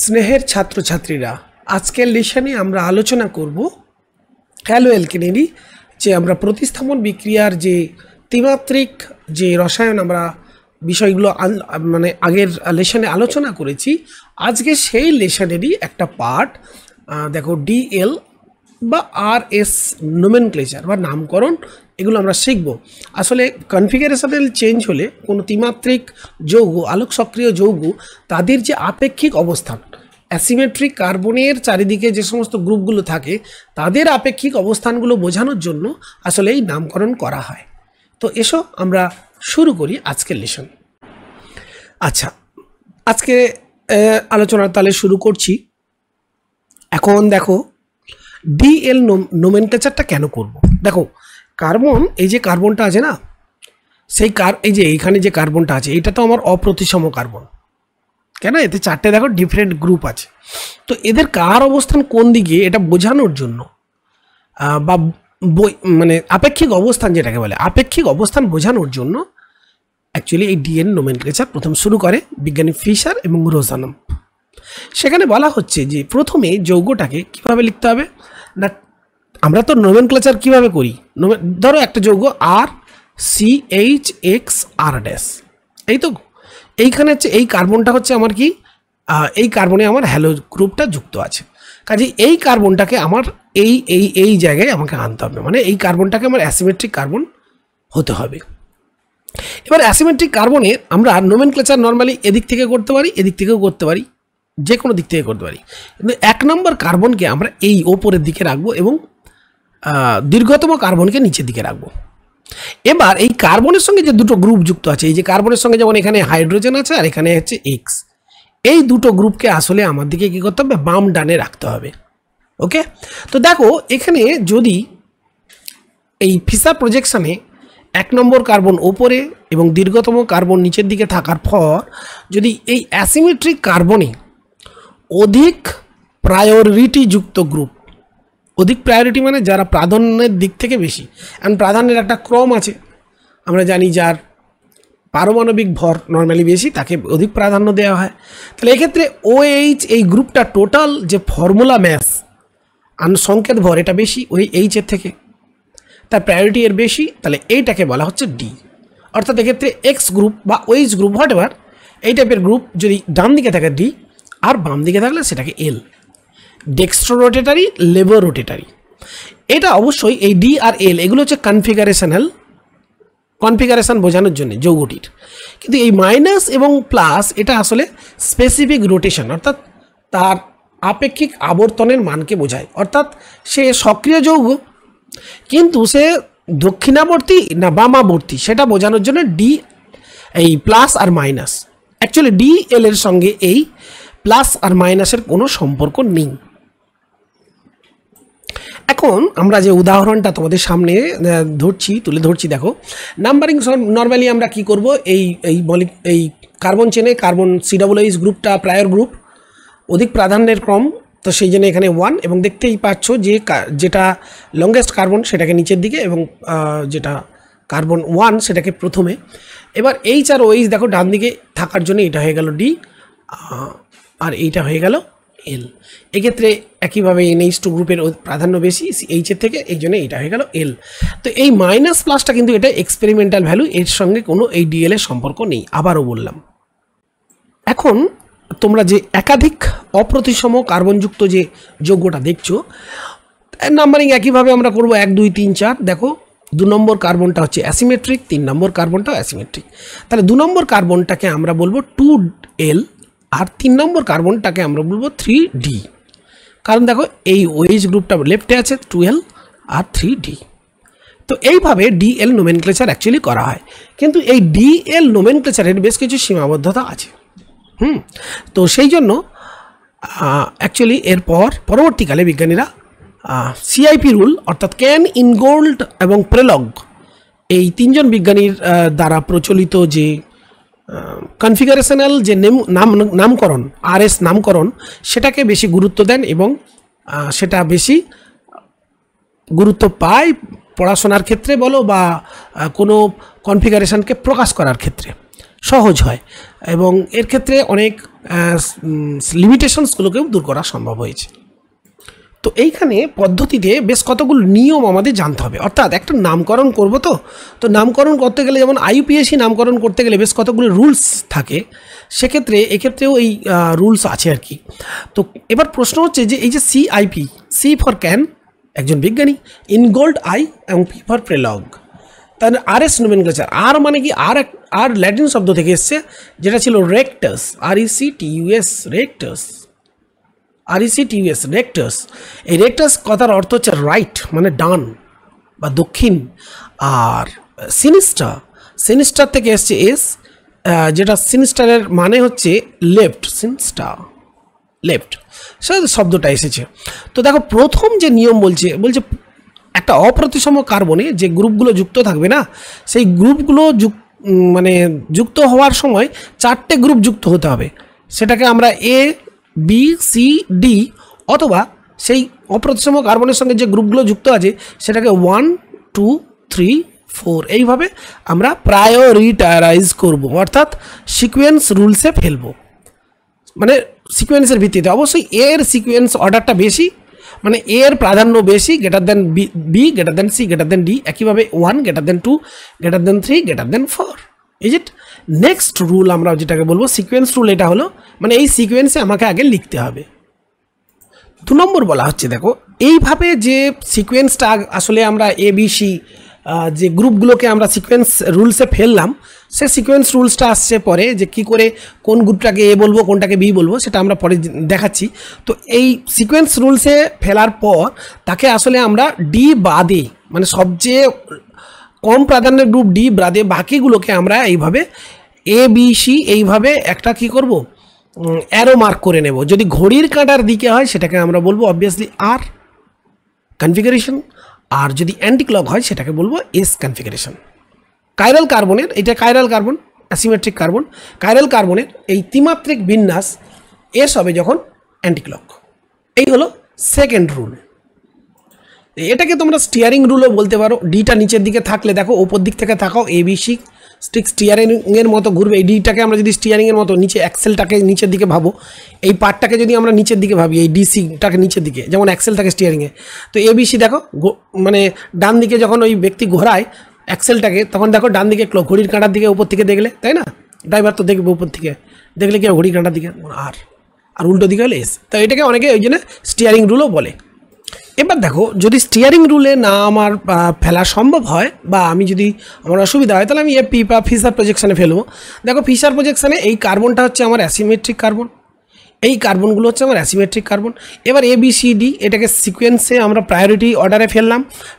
স্নেহের ছাত্রছাত্রীরা, আজকের লেসনে আমরা আলোচনা করব হ্যালোঅ্যালকেনেরই যে আমরা প্রতিস্থাপন বিক্রিয়ার যে ত্রিমাত্রিক যে রসায়ন আমরা বিষয়গুলো মানে আগের লেসনে আলোচনা করেছি। আজকে সেই লেসনেরই একটা পার্ট দেখো, ডিএল বা আরএস নোমেনক্লেচার বা নামকরণ, এগুলো আমরা শিখব। আসলে কনফিগারেশনাল চেঞ্জ হলে কোনো ত্রিমাত্রিক যৌগ, আলোক সক্রিয় যৌগ, তাদের যে আপেক্ষিক অবস্থান, অ্যাসিমেট্রিক কার্বনের চারিদিকে যে সমস্ত গ্রুপগুলো থাকে তাদের আপেক্ষিক অবস্থানগুলো বোঝানোর জন্য আসলে এই নামকরণ করা হয়। তো এসো আমরা শুরু করি আজকের লেসন। আচ্ছা, আজকে আলোচনা তাহলে শুরু করছি। এখন দেখো, ডিএল নোমেনক্লেচারটা কেন করব। দেখো, কার্বন, এই যে কার্বনটা আছে না, সেই এই যে এইখানে যে কার্বনটা আছে, এটা তো আমার অপ্রতিসম কার্বন, কেন? এতে চারটে দেখো ডিফারেন্ট গ্রুপ আছে। তো এদের কার অবস্থান কোন দিকে এটা বোঝানোর জন্য বা মানে আপেক্ষিক অবস্থান যেটাকে বলে, আপেক্ষিক অবস্থান বোঝানোর জন্য অ্যাকচুয়ালি এই ডিএল নোমেনক্লেচার প্রথম শুরু করে বিজ্ঞানী ফিশার এবং রোজানম। সেখানে বলা হচ্ছে যে প্রথমে যৌগটাকে কিভাবে লিখতে হবে না, আমরা তো নোমেনক্লেচার কিভাবে করি, ধরো একটা যৌগ আর CH6 R ড্যাশ, এই তো এইখানে হচ্ছে এই কার্বনটা হচ্ছে আমার কি, এই কার্বনে আমার হ্যালো গ্রুপটা যুক্ত আছে। কাজে এই কার্বনটাকে আমার এই জায়গায় আমাকে আনতে হবে, মানে এই কার্বনটাকে আমার অ্যাসিমেট্রিক কার্বন হতে হবে। এবার অ্যাসিমেট্রিক কার্বনে আমরা নোমেনক্লেচার নর্মালি এদিক থেকে করতে পারি, এদিক থেকেও করতে পারি, যে কোনো দিক থেকে করতে পারি। কিন্তু 1 নম্বর কার্বনকে আমরা এই ওপরের দিকে রাখবো এবং দীর্ঘতম কার্বনকে নিচের দিকে রাখবো। এবার এই কার্বনের সঙ্গে যে দুটো গ্রুপ যুক্ত আছে, এই যে কার্বনের সঙ্গে যেমন এখানে হাইড্রোজেন আছে আর এখানে হচ্ছে X, এই দুটো গ্রুপকে আসলে আমার দিকে কী করতে হবে, বাম ডানে রাখতে হবে। ওকে, তো দেখো এখানে যদি এই ফিশার প্রজেকশনে 1 নম্বর কার্বন ওপরে এবং দীর্ঘতম কার্বন নিচের দিকে থাকার পর যদি এই অ্যাসিমেট্রিক কার্বনে অধিক প্রায়োরিটি যুক্ত গ্রুপ, অধিক প্রায়োরিটি মানে যারা প্রাধান্যের দিক থেকে বেশি, কারণ প্রাধান্যের একটা ক্রম আছে, আমরা জানি যার পারমাণবিক ভর নর্মালি বেশি তাকে অধিক প্রাধান্য দেওয়া হয়। তাহলে এক্ষেত্রে OH এই গ্রুপটা টোটাল যে ফর্মুলা ম্যাস সংকেত ভর এটা বেশি ওই এইচের থেকে, তার প্রায়োরিটি এর বেশি, তাহলে এইটাকে বলা হচ্ছে ডি। অর্থাৎ এক্ষেত্রে এক্স গ্রুপ বা OH গ্রুপ হোয়াট এভার এই টাইপের গ্রুপ যদি ডান দিকে থাকে ডি আর বাম দিকে থাকলে সেটাকে এল, ডেক্সট্রো রোটেটারি, লেবো রোটেটারি। এটা অবশ্যই এই ডি আর এল এগুলো হচ্ছে কনফিগারেশন বোঝানোর জন্য যৌগটির। কিন্তু এই মাইনাস এবং প্লাস এটা আসলে স্পেসিফিক রোটেশন, অর্থাৎ তার আপেক্ষিক আবর্তনের মানকে বোঝায়। অর্থাৎ সে সক্রিয় যৌগ কিন্তু সে দক্ষিণাবর্তী না বামাবর্তী সেটা বোঝানোর জন্য ডি এই প্লাস আর মাইনাস। অ্যাকচুয়ালি ডি এল এর সঙ্গে এই প্লাস আর মাইনাসের কোনো সম্পর্ক নেই। এখন আমরা যে উদাহরণটা তোমাদের সামনে তুলে ধরছি, দেখো নাম্বারিং নর্মালি আমরা কি করব, এই কার্বন চেনে কার্বন COOH গ্রুপটা প্রায়র গ্রুপ, অধিক প্রাধান্যের ক্রম, তো সেই জন্য এখানে 1 এবং দেখতেই পাচ্ছ যে যেটা লংগেস্ট কার্বন সেটাকে নিচের দিকে এবং যেটা কার্বন 1 সেটাকে প্রথমে। এবার H আর OH দেখো ডান দিকে থাকার জন্য এটা হয়ে গেল ডি আর এইটা হয়ে গেল এল। এক্ষেত্রে একইভাবে NH2 গ্রুপের প্রাধান্য বেশি এইচের থেকে, এই জন্য এইটা হয়ে গেল এল। তো এই মাইনাস প্লাসটা কিন্তু এটা এক্সপেরিমেন্টাল ভ্যালু, এর সঙ্গে কোনো এই ডিএল এর সম্পর্ক নেই, আবারও বললাম। এখন তোমরা যে একাধিক অপ্রতিসম কার্বনযুক্ত যে যৌগটা দেখছো, নাম্বারিং একইভাবে আমরা করব 1 2 3 4। দেখো 2 নম্বর কার্বনটা হচ্ছে অ্যাসিমেট্রিক, 3 নম্বর কার্বনটাও অ্যাসিমেট্রিক, তাহলে 2 নম্বর কার্বনটাকে আমরা বলবো 2L আর 3 নম্বর কার্বনটাকে আমরা বলবো 3D। কারণ দেখো এই OH গ্রুপটা লেফটে আছে 2L আর 3D। তো এইভাবে ডিএল নোমেনক্লেচার অ্যাকচুয়ালি করা হয়, কিন্তু এই ডিএল নোমেনক্লেচারের বেশ কিছু সীমাবদ্ধতা আছে। তো সেই জন্য অ্যাকচুয়ালি পরবর্তীকালে বিজ্ঞানীরা CIP রুল অর্থাৎ ক্যান, ইনগোল্ড এবং প্রেলগ, এই 3জন বিজ্ঞানীর দ্বারা প্রচলিত যে কনফিগারেশনাল যে নামকরণ RS নামকরণ সেটাকে বেশি গুরুত্ব দেন এবং সেটা বেশি গুরুত্ব পায় পড়াশোনার ক্ষেত্রে বলো বা কোনো কনফিগারেশনকে প্রকাশ করার ক্ষেত্রে সহজ হয় এবং এর ক্ষেত্রে অনেক লিমিটেশনসগুলোকেও দূর করা সম্ভব হয়েছে। তো এইখানে পদ্ধতিতে বেশ কতগুলো নিয়ম আমাদের জানতে হবে, অর্থাৎ একটা নামকরণ করব। তো নামকরণ করতে গেলে যেমন আইইউপিএসি নামকরণ করতে গেলে বেশ কতগুলো রুলস থাকে, সেক্ষেত্রে এক্ষেত্রেও এই রুলস আছে আর কি। তো এবার প্রশ্ন হচ্ছে যে এই যে সিআইপি, সি ফর ক্যান একজন বিজ্ঞানী, ইনগোল্ড আই এবং পি ফর প্রেলগ, তাহলে আরএস নোমেনক্লেচার, আর মানে কি আর ল্যাটিন শব্দ থেকে এসছে যেটা ছিল rectus, RECTUS rectus, RECTUS rectus. এই রেক্টাস কথার অর্থ হচ্ছে রাইট মানে ডান বা দক্ষিণ, আর সিনিস্টার থেকে এসছে এস, যেটা সিনিস্টারের মানে হচ্ছে লেফট, সিনিস্টার লেফট, সে শব্দটা এসেছে। তো দেখো প্রথম যে নিয়ম বলছে একটা অপ্রতিসম কার্বনে যে গ্রুপগুলো যুক্ত থাকবে না, সেই গ্রুপগুলো যুক্ত হওয়ার সময় 4টে গ্রুপ যুক্ত হতে হবে। সেটাকে আমরা A B C D, অথবা সেই অপ্রতিসম কার্বনের সঙ্গে যে গ্রুপগুলো যুক্ত আছে সেটাকে 1 2 3 4 এইভাবে আমরা প্রায়োরিটাইজ করব, অর্থাৎ সিকোয়েন্স রুলসে ফেলবো। মানে সিকোয়েন্সের ভিত্তিতে অবশ্যই এর সিকোয়েন্স অর্ডারটা বেশি, মানে এর প্রাধান্য বেশি, greater than B greater than C greater than D, একইভাবে 1 greater than 2 greater than 3 greater than 4। Is it? Next rule আমরা যেটাকে বলবো সিকোয়েন্স রুল, এটা হলো মানে এই সিকোয়েন্সে আমাকে আগে লিখতে হবে। 2 নম্বর বলা হচ্ছে দেখো এইভাবে যে সিকোয়েন্সটা আসলে আমরা ABC যে গ্রুপগুলোকে আমরা সিকোয়েন্স রুলসে ফেললাম, সে সিকোয়েন্স রুলসটা আসছে পরে, যে কী করে কোন গ্রুপটাকে A বলবো কোনটাকে B বলবো সেটা আমরা পরে দেখাচ্ছি। তো এই সিকোয়েন্স রুলসে ফেলার পর তাকে আসলে আমরা ডি বাদে, মানে সবচেয়ে কম প্রাধান্যের গ্রুপ ডি বাদে বাকিগুলোকে আমরা এইভাবে ABC এইভাবে একটা কি করব, অ্যারো মার্ক করে নেব। যদি ঘড়ির কাঁটার দিকে হয় সেটাকে আমরা বলবো অবভিয়াসলি আর কনফিগারেশন, আর যদি অ্যান্টি ক্লক হয় সেটাকে বলবো এস কনফিগারেশন। কাইরাল কার্বনের, এটা chiral carbon, asymmetric carbon, chiral কার্বনের এই ত্রিমাত্রিক বিন্যাস এস হবে যখন অ্যান্টি ক্লক। এই হলো সেকেন্ড রুল। এটাকে তোমরা স্টিয়ারিং রুলও বলতে পারো। ডিটা নিচের দিকে থাকলে দেখো ওপর দিক থেকে থাকাও ABC স্টিক স্টিয়ারিংয়ের মতো ঘুরবে। এই ডিটাকে আমরা যদি স্টিয়ারিংয়ের মতো নিচে অ্যাক্সেলটাকে নিচের দিকে ভাবো, এই পার্টটাকে যদি আমরা নিচের দিকে ভাবি, এই ডিসিটাকে নিচের দিকে, যেমন অ্যাক্সেল থাকে স্টিয়ারিংয়ে, তো ABC দেখো মানে ডান দিকে যখন ওই ব্যক্তি ঘোরায় অ্যাক্সেলটাকে, তখন দেখো ডান দিকে ঘড়ির কাঁটার দিকে উপর থেকে দেখলে, তাই না? ড্রাইভার তো দেখবে উপর থেকে দেখলে কি ঘড়ির কাঁটার দিকে আর উল্টো দিকে হলে এস। তো এটাকে অনেকে ওই জন্য স্টিয়ারিং রুলও বলে। এবার দেখো যদি স্টিয়ারিং রুলে না আমার ফেলা সম্ভব হয় বা আমার অসুবিধা হয়, তাহলে আমি এপি বা ফিশার প্রজেকশানে ফেলবো। দেখো ফিশার প্রজেকশানে এই কার্বনটা হচ্ছে আমার অ্যাসিমেট্রিক কার্বন, এই কার্বনগুলো হচ্ছে আমার অ্যাসিমেট্রিক কার্বন। এবার ABCD এটাকে সিকোয়েন্সে আমরা প্রায়োরিটি অর্ডারে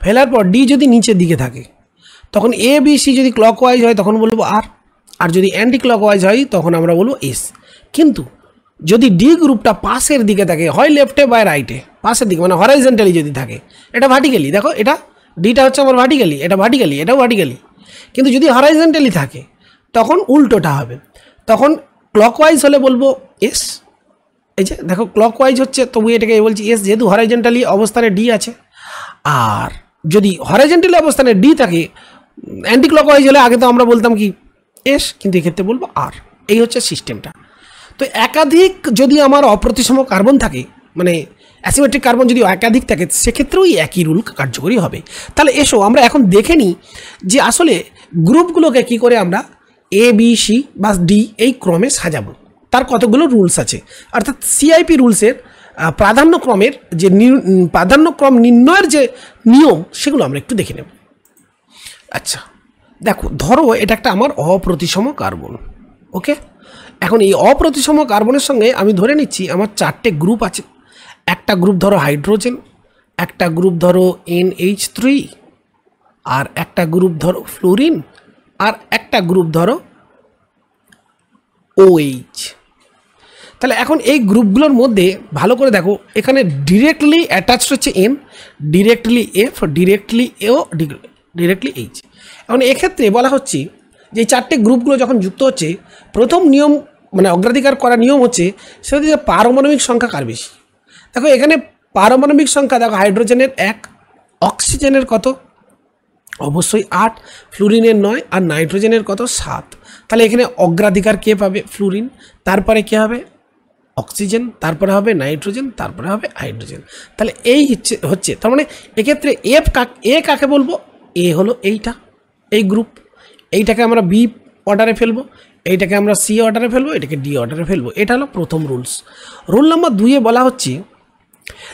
ফেলার পর ডি যদি নিচের দিকে থাকে তখন ABC যদি ক্লকওয়াইজ হয় তখন বলবো আর যদি অ্যান্টি ক্লকওয়াইজ হয় তখন আমরা বলবো এস। কিন্তু যদি ডি গ্রুপটা পাশের দিকে থাকে, হয় লেফটে বা রাইটে, পাশের দিকে মানে হরাইজেন্টালি যদি থাকে, এটা ভার্টিক্যালি, দেখো এটা ডিটা হচ্ছে আমার ভার্টিক্যালি, এটা ভার্টিক্যালি, এটাও ভার্টিক্যালি, কিন্তু যদি হরাইজেন্টালি থাকে তখন উল্টোটা হবে, তখন ক্লকওয়াইজ হলে বলবো এস। এই যে দেখো ক্লকওয়াইজ হচ্ছে, তবু এটাকে বলছি এস, যেহেতু হরাইজেন্টালি অবস্থানে ডি আছে। আর যদি হরাইজেন্টালি অবস্থানে ডি থাকে, অ্যান্টি ক্লকওয়াইজ হলে আগে তো আমরা বলতাম কি এস, কিন্তু এক্ষেত্রে বলবো আর। এই হচ্ছে সিস্টেমটা। তো একাধিক যদি আমার অপ্রতিসম কার্বন থাকে, মানে অ্যাসিমেট্রিক কার্বন যদি একাধিক থাকে, সেক্ষেত্রেও একই রুল কার্যকরী হবে। তাহলে এসো আমরা এখন দেখে নিই যে আসলে গ্রুপগুলোকে কি করে আমরা ABC বা ডি এই ক্রমে সাজাবো, তার কতগুলো রুলস আছে। অর্থাৎ সিআইপি রুলসের প্রাধান্যক্রমের যে প্রাধান্যক্রম নির্ণয়ের যে নিয়ম, সেগুলো আমরা একটু দেখে নেব। আচ্ছা দেখো, ধরো এটা একটা আমার অপ্রতিসম কার্বন, ওকে। এখন এই অপ্রতিসম কার্বনের সঙ্গে আমি ধরে নিচ্ছি আমার 4টে গ্রুপ আছে। একটা গ্রুপ ধরো হাইড্রোজেন, একটা গ্রুপ ধরো NH3, আর একটা গ্রুপ ধরো ফ্লোরিন, আর একটা গ্রুপ ধরো OH। তাহলে এখন এই গ্রুপগুলোর মধ্যে ভালো করে দেখো, এখানে ডিরেক্টলি অ্যাটাচড হচ্ছে N, directly F, directly O, directly H। এখন এক্ষেত্রে বলা হচ্ছে যে 4টে গ্রুপগুলো যখন যুক্ত হচ্ছে, প্রথম নিয়ম মানে অগ্রাধিকার করার নিয়ম হচ্ছে সেটা হচ্ছে পারমাণবিক সংখ্যা কার বেশি। দেখো এখানে পারমাণবিক সংখ্যা দেখো, হাইড্রোজেনের 1, অক্সিজেনের কত, অবশ্যই 8, ফ্লুরিনের 9, আর নাইট্রোজেনের কত 7। তাহলে এখানে অগ্রাধিকার কে পাবে, ফ্লুরিন, তারপরে কে হবে অক্সিজেন, তারপরে হবে নাইট্রোজেন, তারপরে হবে হাইড্রোজেন। তাহলে এই হচ্ছে তার মানে এক্ষেত্রে এ কাকে বলবো? এ হলো এই গ্রুপ, এইটাকে আমরা বি অর্ডারে ফেলবো, এইটাকে আমরা সি অর্ডারে ফেলবো, এটাকে ডি অর্ডারে ফেলবো। এটা হলো প্রথম রুলস। রুল নাম্বার 2-এ বলা হচ্ছে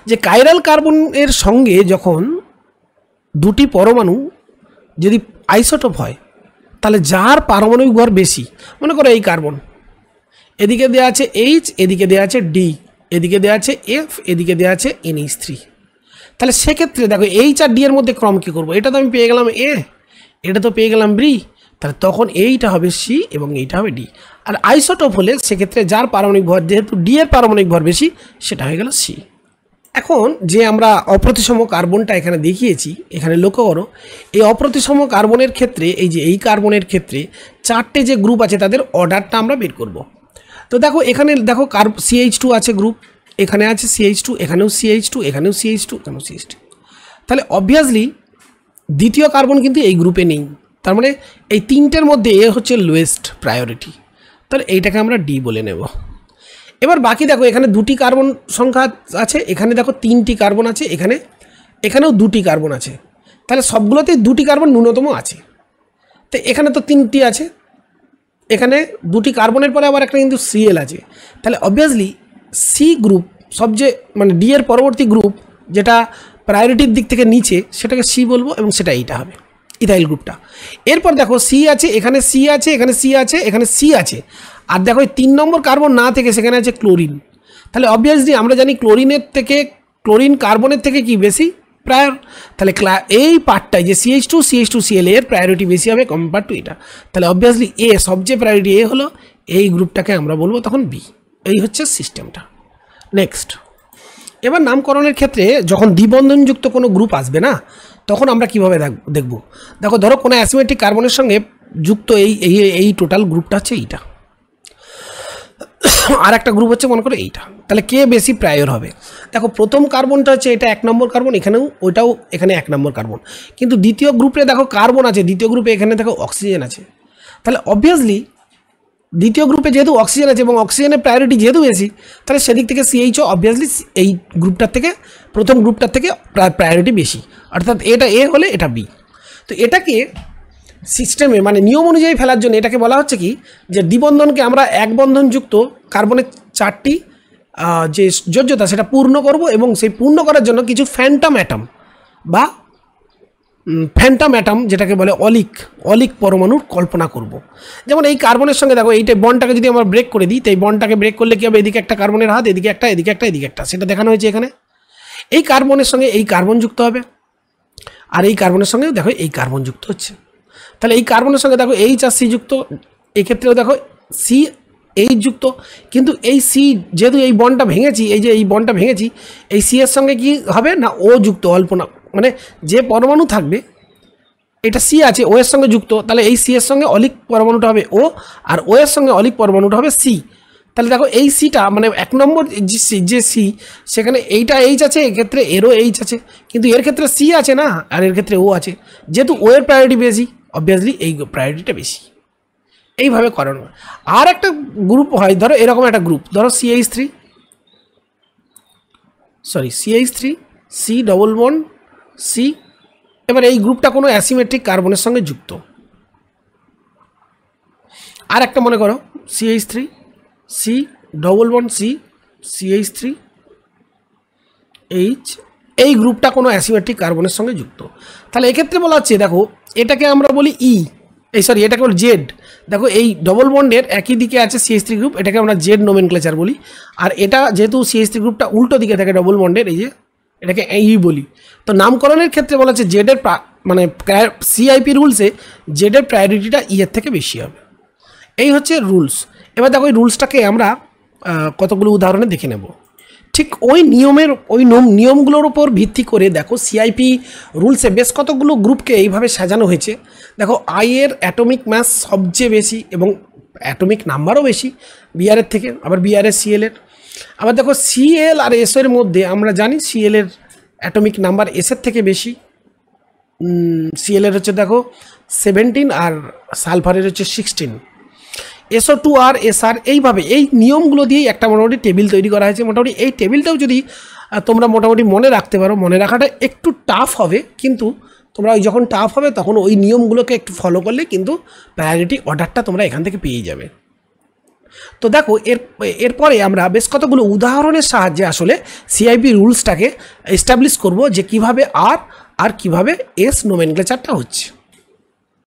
যে কাইরাল কার্বনের সঙ্গে যখন দুটি পরমাণু যদি আইসোটোপ হয়, তাহলে যার পারমাণবিক ভর বেশি, মনে করো এই কার্বন, এদিকে দেওয়া আছে এইচ, এদিকে দেওয়া আছে ডি, এদিকে দেওয়া আছে এফ, এদিকে দেওয়া আছে NH3, তাহলে সেক্ষেত্রে দেখো এইচ আর ডি এর মধ্যে ক্রম কী করবো? এটা তো আমি পেয়ে গেলাম এ, এটা তো পেয়ে গেলাম বি, তাহলে তখন এইটা হবে সি এবং এইটা হবে ডি। আর আইসোটোপ হলে সেক্ষেত্রে যার পারমাণবিক ভর, যেহেতু ডি এর পারমাণবিক ভর বেশি, সেটা হয়ে গেল সি। এখন যে আমরা অপ্রতিসম কার্বনটা এখানে দেখিয়েছি, এখানে লক্ষ্য করো এই অপ্রতিসম কার্বনের ক্ষেত্রে, এই যে এই কার্বনের ক্ষেত্রে 4টে যে গ্রুপ আছে তাদের অর্ডারটা আমরা বের করব। তো দেখো এখানে দেখো CH2 আছে গ্রুপ, এখানে আছে CH2, এখানেও CH2, এখানেও CH2, এখানেও CH2। তাহলে অবভিয়াসলি দ্বিতীয় কার্বন কিন্তু এই গ্রুপে নেই, তার মানে এই 3টের মধ্যে এ হচ্ছে লোয়েস্ট প্রায়োরিটি, তাহলে এইটাকে আমরা ডি বলে নেব। এবার বাকি দেখো এখানে 2টি কার্বন সংখ্যা আছে, এখানে দেখো 3টি কার্বন আছে, এখানেও 2টি কার্বন আছে, তাহলে সবগুলোতেই 2টি কার্বন ন্যূনতম আছে। তো এখানে তো 3টি আছে, এখানে 2টি কার্বনের পরে আবার একটা কিন্তু Cl আছে, তাহলে অবভিয়াসলি সি গ্রুপ সবচেয়ে মানে ডি এর পরবর্তী গ্রুপ যেটা প্রায়োরিটির দিক থেকে নিচে, সেটাকে সি বলবো এবং সেটা এইটা হবে ইথাইল গ্রুপটা। এরপর দেখো সি আছে, এখানে সি আছে, এখানে সি আছে, এখানে সি আছে, আর দেখো এই 3 নম্বর কার্বন না থেকে সেখানে আছে ক্লোরিন। তাহলে অবভিয়াসলি আমরা জানি ক্লোরিন কার্বনের থেকে কি বেশি প্রায়র, তাহলে এই পার্টটাই যে CH2Cl এর প্রায়োরিটি বেশি হবে কম্পেয়ার টু এটা, তাহলে অবভিয়াসলি এ সবচেয়ে প্রায়োরিটি এ হলো, এই গ্রুপটাকে আমরা বলবো তখন বি। এই হচ্ছে সিস্টেমটা। নেক্সট, এবার নামকরণের ক্ষেত্রে যখন দ্বিবন্ধনযুক্ত কোনো গ্রুপ আসবে না, তখন আমরা কিভাবে দেখব? দেখো ধরো কোনো অ্যাসিমেট্রিক কার্বনের সঙ্গে যুক্ত এই টোটাল গ্রুপটা হচ্ছে এইটা, আর একটা গ্রুপ হচ্ছে মনে করো এইটা, তাহলে কে বেশি প্রায়র হবে? দেখো প্রথম কার্বনটা হচ্ছে এটা 1 নম্বর কার্বন, এখানেও ওইটাও এখানে 1 নম্বর কার্বন, কিন্তু দ্বিতীয় গ্রুপে দেখো কার্বন আছে, দ্বিতীয় গ্রুপে এখানে দেখো অক্সিজেন আছে, তাহলে অবভিয়াসলি দ্বিতীয় গ্রুপে যেহেতু অক্সিজেন আছে এবং অক্সিজেনের প্রায়োরিটি যেহেতু বেশি, তাহলে সেদিক থেকে CHO অবভিয়াসলি এই গ্রুপটার থেকে, প্রথম গ্রুপটার থেকে প্রায়োরিটি বেশি, অর্থাৎ এটা এ হলে এটা বি। তো এটাকে সিস্টেমে মানে নিয়ম অনুযায়ী ফেলার জন্য এটাকে বলা হচ্ছে কি, যে দ্বিবন্ধনকে আমরা এক বন্ধনযুক্ত কার্বনের 4টি যে যোজ্যতা সেটা পূর্ণ করব, এবং সেই পূর্ণ করার জন্য কিছু ফ্যান্টাম অ্যাটম যেটাকে বলে অলিক পরমাণুর কল্পনা করব। যেমন এই কার্বনের সঙ্গে দেখো এইটা বন্ডটাকে যদি আমরা ব্রেক করে দিই, তো এই বন্ডটাকে ব্রেক করলে কি হবে? এদিকে একটা কার্বনের হাত, এদিকে একটা, এদিকে একটা, এদিকে একটা, সেটা দেখানো হয়েছে এখানে। এই কার্বনের সঙ্গে এই কার্বন যুক্ত হবে, আর এই কার্বনের সঙ্গে দেখো এই কার্বন যুক্ত হচ্ছে, তাহলে এই কার্বনের সঙ্গে দেখো এইচ আর সি যুক্ত, এক্ষেত্রেও দেখো সি এইচ যুক্ত, কিন্তু এই সি যেহেতু এই বন্ডটা ভেঙেছি, এই যে এই বন্ডটা ভেঙেছি, এই সি এর সঙ্গে কি হবে না ও যুক্ত, অল্প না, মানে যে পরমাণু থাকবে এটা সি আছে ও এর সঙ্গে যুক্ত, তাহলে এই সি এর সঙ্গে অলিক পরমাণুটা হবে ও, আর ও এর সঙ্গে অলিক পরমাণুটা হবে সি। তাহলে দেখো এই সিটা মানে 1 নম্বর যে সি, সেখানে এইটা এইচ আছে, এক্ষেত্রে এরও এইচ আছে, কিন্তু এর ক্ষেত্রে সি আছে না, আর এর ক্ষেত্রে ও আছে, যেহেতু ও এর প্রায়োরিটি বেশি, অবভিয়াসলি এই প্রায়োরিটিটা বেশি। এইভাবে করানো। আর একটা গ্রুপ হয়, ধরো এরকম একটা গ্রুপ, ধরো CH3 C double bond C, এবার এই গ্রুপটা কোনো অ্যাসিমেট্রিক কার্বনের সঙ্গে যুক্ত। আর একটা মনে করো CH3 C double bond C CH3 H, এই গ্রুপটা কোনো অ্যাসিমেট্রিক কার্বনের সঙ্গে যুক্ত। তাহলে এক্ষেত্রে বলা হচ্ছে দেখো এটাকে আমরা বলি এটাকে বলি জেড। দেখো এই ডবল বন্ডের একই দিকে আছে CH3 গ্রুপ, এটাকে আমরা জেড নোমেনক্লেচার বলি, আর এটা যেহেতু CH3 গ্রুপটা উল্টো দিকে থাকে ডবল বন্ডের, এই যে এটাকে বলি। তো নামকরণের ক্ষেত্রে বলা হচ্ছে জেডের মানে CIP রুলসে জেডের প্রায়োরিটিটা এর থেকে বেশি হবে। এই হচ্ছে রুলস। এবার দেখো এই রুলসটাকে আমরা কতগুলো উদাহরণে দেখে নেব। ঠিক ওই নিয়মগুলোর উপর ভিত্তি করে দেখো CIP রুলসে বেশ কতগুলো গ্রুপকে এইভাবে সাজানো হয়েছে। দেখো এর অ্যাটমিক মাস সবচেয়ে বেশি এবং অ্যাটমিক নাম্বারও বেশি বিআরের থেকে, আবার বিআরের CL এর। আবার দেখো CL আর S এর মধ্যে আমরা জানি CL এর অ্যাটমিক নাম্বার S এর থেকে বেশি। CL এর হচ্ছে দেখো 17 আর সালফারের হচ্ছে 16। SO2R SR এইভাবে এই নিয়মগুলো দিয়েই একটা মোটামুটি টেবিল তৈরি করা হয়েছে। মোটামুটি এই টেবিলটাও যদি তোমরা মোটামুটি মনে রাখতে পারো, মনে রাখাটা একটু টাফ হবে, কিন্তু তোমরা ওই যখন টাফ হবে তখন ওই নিয়মগুলোকে একটু ফলো করলে কিন্তু প্রায়োরিটি অর্ডারটা তোমরা এখান থেকে পেয়ে যাবে। তো দেখো এরপরে আমরা বেশ কতগুলো উদাহরণের সাহায্যে আসলে সিআইপি রুলসটাকে এস্টাবলিশ করব যে কিভাবে আর কিভাবে এস নোমেনক্লেচারটা হচ্ছে।